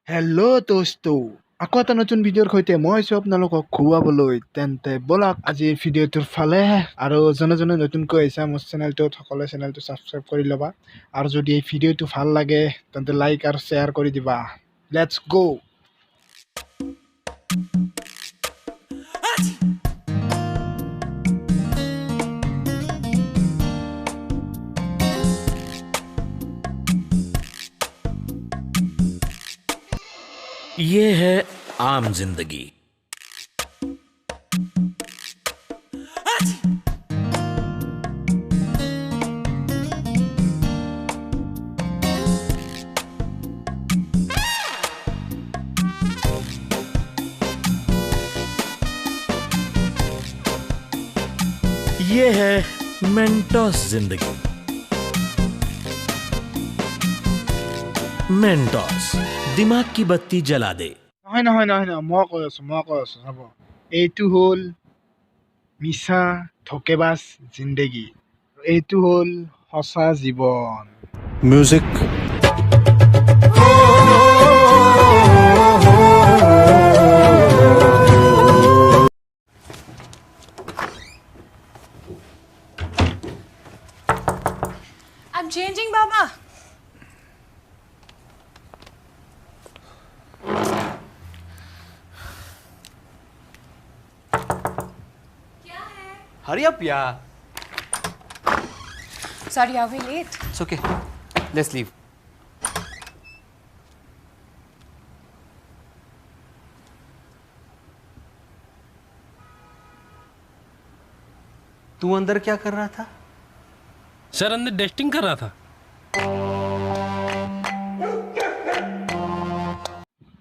Hello' দোস্তো, আকৌ এটা নতুন ভিডিঅ'ৰ সৈতে মই আছো আপোনালোকক খুৱাবলৈ। তেন্তে ব'লক আজি ভিডিঅ'টোৰ ফালে। আৰু যোনে নতুনকৈ আহিছা মোৰ চেনেলটোত, সকলোৱে চেনেলটো ছাবস্ক্ৰাইব কৰি ল'বা। আৰু যদি এই ভিডিঅ'টো ভাল লাগে তেন্তে লাইক আৰু শ্বেয়াৰ কৰি দিবা। লেটছ গো। ये है आम जिंदगी। ये है मेंटोस जिंदगी। मेंटोस दिमाग की बत्ती जला दे। নহয়, মই কৈ আছো চাব। এইটো হ'ল মিছা ধোকেবাজ জিন্দেগী, এইটো হ'ল সঁচা জীৱন। Music. I'm changing, Baba. Hurry up, yeah. Sorry, are we late? It's okay. Let's leave. तू अंदर क्या कर रहा था? सर अंदर डस्टिंग कर रहा था।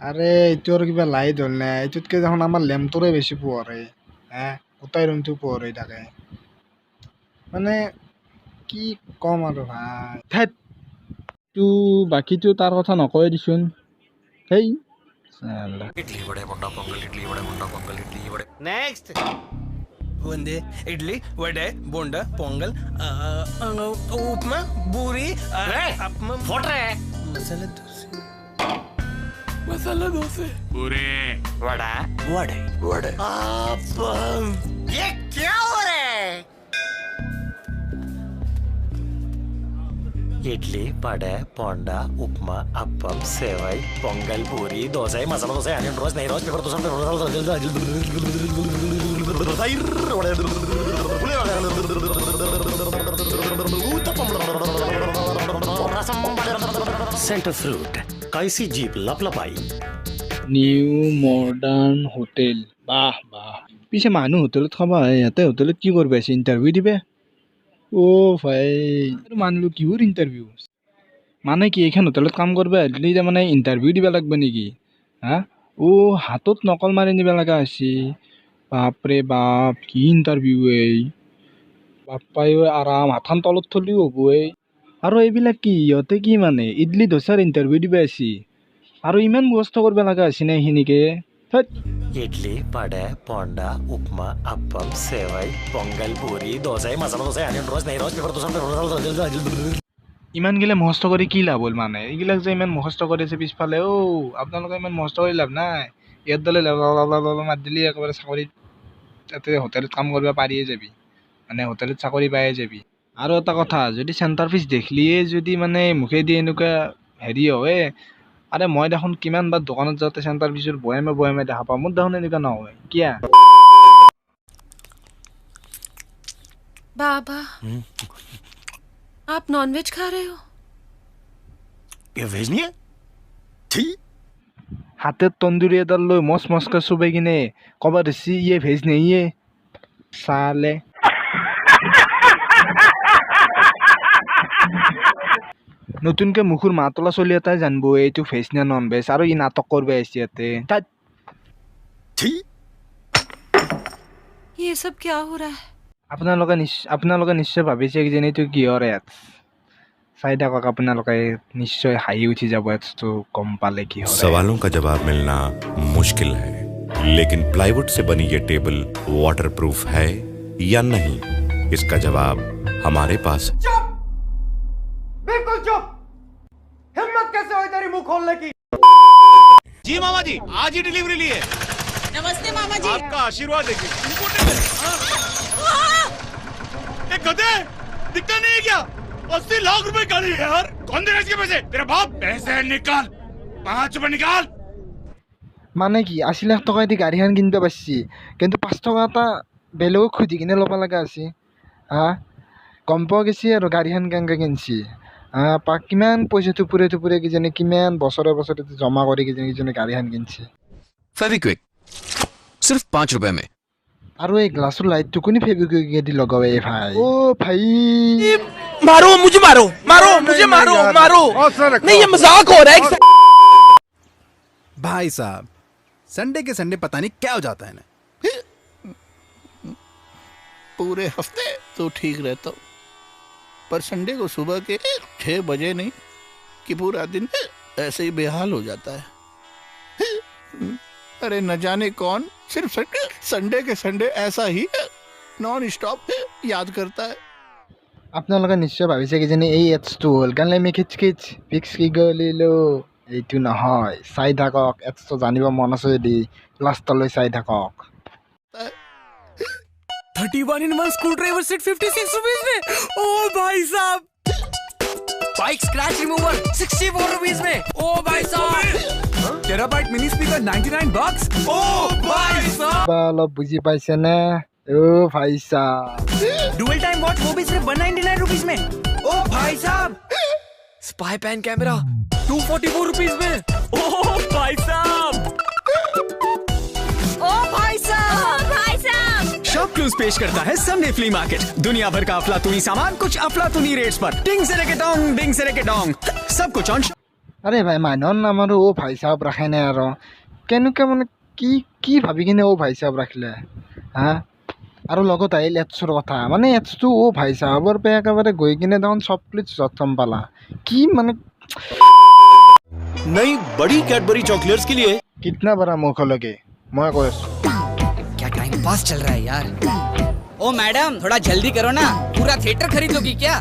আরে এইটো আৰু কিবা লাইট হ'ল নে? এইটোতকে দেখোন আমাৰ লেম্পটোৰে বেছি পোহৰে। গোটেই ৰুমটো পোহৰ হৈ থাকে। মানে কি ক'ম আৰু ভাই। ধেৎ, বাকীটো তাৰ কথা নকয় দিচোন। সেই চালা। इडली वड़े मुंडा पोंगल, इडली वड़े मुंडा पोंगल, इडली वड़े। Next. वंदे इडली वडे बोंडा पोंगल उपमा पूरी मसाला डोसे पूरे वड़ा वड़े वड़े। ये क्या हो रहा है? इडली वड़े पोंडा उपमा अप्पम सेवई पोंगल पूरी दोसे मसाला दोसे अनियन रोस्ट नहीं roast paper dosa centre fruit कैसी जीप लपलपाई। নিউ মডাৰ্ণ হোটেল, বাহ বাহ। পিছে মানুহ হোটেলত খাব আহে, ইয়াতে হোটেলত কি কৰিব আছে? ইণ্টাৰভিউ দিবে? ভাই, মানুহ কিহৰ ইণ্টাৰভিউ? মানে কি এইখন হোটেলত কাম কৰিব আহিলে তাৰমানে ইণ্টাৰভিউ দিব লাগিব নেকি? হাতত নকল মাৰি নিব লগা হৈছে। বাপৰে বাপ, কি ইণ্টাৰভিউ এই? বাপ্পাই আৰাম হাতখন তলত থলিও হ'ব এই। আৰু এইবিলাক কি, ইহঁতে কি মানে ইডলি দোচাৰ ইণ্টাৰভিউ দিব আহিছে? আৰু ইমান কষ্ট কৰিব লগা হৈছে নে এইখিনিকে? इडली वड़े पोंडा उपमा अप्पम सेवई पोंगल पूरी दोसे मसाला दोसे अनियन रोस्ट नहीं रोस्ट पेपर दोसा ইমান গিলা মুখস্থ কৰি কি লাভ হ'ল? মানে এইবিলাক যে ইমান মুখস্থ কৰিছে পিছফালে, আপোনালোকে ইমান মুখস্থ কৰি লাভ নাই। ইয়াত দলে মাত দিলি একেবাৰে চাকৰিত, তাতে হোটেলত কাম কৰিব পাৰিয়ে যাবি, মানে হোটেলত চাকৰি পায়ে যাবি। আৰু এটা কথা, যদি চেণ্টাৰ ফিজ দেখিলিয়ে যদি মানে মুখেদি এনেকুৱা হেৰি হয়, আৰে মই দেখোন কিমান বাৰ দোকানত যাওঁতে চেণ্টাৰ ফিজৰ বয়ামে দেখা পাওঁ, মোৰ দেখোন এনেকুৱা নহয় কিয়া? बाबा, आप नॉनवेज खा रहे हो? ये वेज नहीं है ठीक। হাতের তন্দুরি এডাল লৈ মচকে চুবাই কিনে কবা দিছি ইয়ে ভেজ নেইয়ে চালে। নতুনকে মুখৰ মাতলা চলি এটাই জানব এইটো ভেজ নে নন ভেজ, আৰু ই নাটক কৰিব আহিছে ইয়াতে। ये सब क्या हो रहा है? আপোনালোকে নিশ্চয় ভাবিছে কিজানি এইটো কিহৰ এডছ। চাই থাকক, আপোনালোকে নিশ্চয় হাঁহি উঠি যাব এডছটো গম পালে কি হয়। सवालों का जवाब मिलना मुश्किल है, लेकिन प्लाईवुड से बनी ये टेबल वाटरप्रूफ है या नहीं, इसका जवाब हमारे पास है। चुप, बिल्कुल चुप। हिम्मत कैसे हुई तेरी मुंह खोलने की? जी मामा जी, आज ही डिलीवरी ली है। नमस्ते मामा जी। आपका आशीर्वाद देखिए। ये गधे, दिखता नहीं है क्या? 80 लाख रुपए गाड़ी है यार। कौन देगा इसके पैसे? तेरा बाप। पैसे निकाल, 5 रुपए निकाल। মানে কি 80 লাখ টকা দি গাড়ীখন কিনিব পাৰছি, কিন্তু 5 টকা এটা বেলেগক খুজি কিনে ল'ব লগা আছে। গম পোৱা গৈছে আৰু গাড়ীখন কেনেকৈ কিনছি। কিমান পইচা থুপুৰে কিজানি কিমান বছৰে জমা কৰি কিজানি গাড়ীখন কিনছি। फेविक्विक सिर्फ 5 रुपए में। আৰু এই গ্লাছৰ লাইটটো কোনে ফেব্ৰিকুইকে দি লগাবে ভাই? ओ भाई मारो मुझे, मारो मारो मुझे, मारो मारो। नहीं, ये मजाक हो रहा है। भाई साहब, संडे के संडे पता नहीं क्या हो जाता है ना। पूरे हफ्ते तो ठीक रहता हूँ, पर संडे को सुबह के 6 बजे नहीं कि पूरा दिन ऐसे ही बेहाल हो जाता है। अरे न जाने कौन सिर्फ संडे के संडे ऐसा ही नॉन स्टॉप याद करता है। আপোনালোকে নিশ্চয় ভাবিছে কিজানি এই এডছটো হ'ল কাৰণে আমি খিচ ফিক্স কি গলিলো। এইটো নহয়, চাই থাকক। এডছটো জানিব মন আছে যদি লাষ্টলৈ চাই থাকক। 31-in-1 स्क्रूड्राइवर सेट 56 रुपीस में। ओ भाई साहब। बाइक स्क्रैच रिमूवर 64 रुपीस में। ओ भाई साहब। Terabyte mini speaker 99 bucks। ओ भाई साहब। অলপ বুজি পাইছে নে? ओ भाई साहब। डुअल टाइम वॉच वो भी सिर्फ 199 रुपीस में। ओ भाई साहब। स्पाई पैन कैमरा 244 रुपीस में। ओ भाई साहब। ओ भाई साहब, भाई साहब। शॉप क्लूज पेश करता है संडे फ्ली मार्केट। दुनिया भर का अफलातूनी सामान कुछ अफलातूनी रेट्स पर। टिंग से लेके डोंग, डिंग से लेके डोंग, सब कुछ ऑन। আৰে ভাই মানুহৰ নাম আৰু অ' ভাই চাহাব ৰাখে নাই আৰু কেনেকৈ মানে কি ভাবি কিনে অ' ভাই চাহাব ৰাখিলে। আৰু লগত আহিল এডছৰ কথা। মানে এডছটো অ' ভাই চাহাবৰ পৰা একেবাৰে গৈ কিনে দেখোন চকলেট জখম পালা। কি মানে नई बड़ी कैडबरी चॉकलेट्स के लिए कितना बड़ा मुखলৈকে মই কৈ আছো। क्या टाइम पास चल रहा है यार। ओ मैडम, थोड़ा जल्दी करो ना, पूरा थिएटर खरीद लोगी क्या?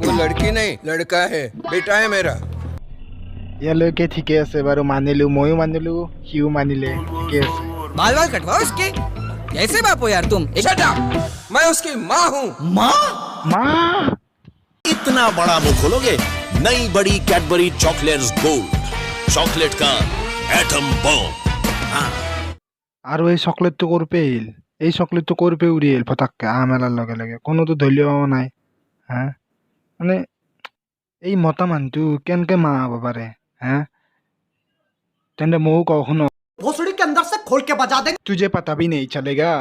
वो लड़की नहीं लड़का है, बेटा है मेरा। ইয়ালৈকে ঠিকে আছে বাৰু, মানিলো, ময়ো মানিলো, সিও মানিলে, ঠিকে আছে। बाल बाल कटवाओ इसके। कैसे बाप हो यार तुम? मैं उसकी माँ हूँ। মা इतना बड़ा मुंह खोलोगे? नई बड़ी कैडबरी चॉकलेट्स गोल्ड, चॉकलेट का एटम बम। আৰু এই চকলেটটো ক'ৰ পৰা আহিল? এই চকলেটটো ক'ৰ পৰা উৰি আহিল ফটাককৈ মেলাৰ লগে লগে? কোনোতো ধৰিব নাই। মানে এই মতা মানুহটো কেনেকৈ মা হ'ব পাৰে? তেন্তে ময়ো কওঁ শুন। भोसड़ी के अंदर से खोल के बजा दे। तुझे पता भी नहीं चलेगा।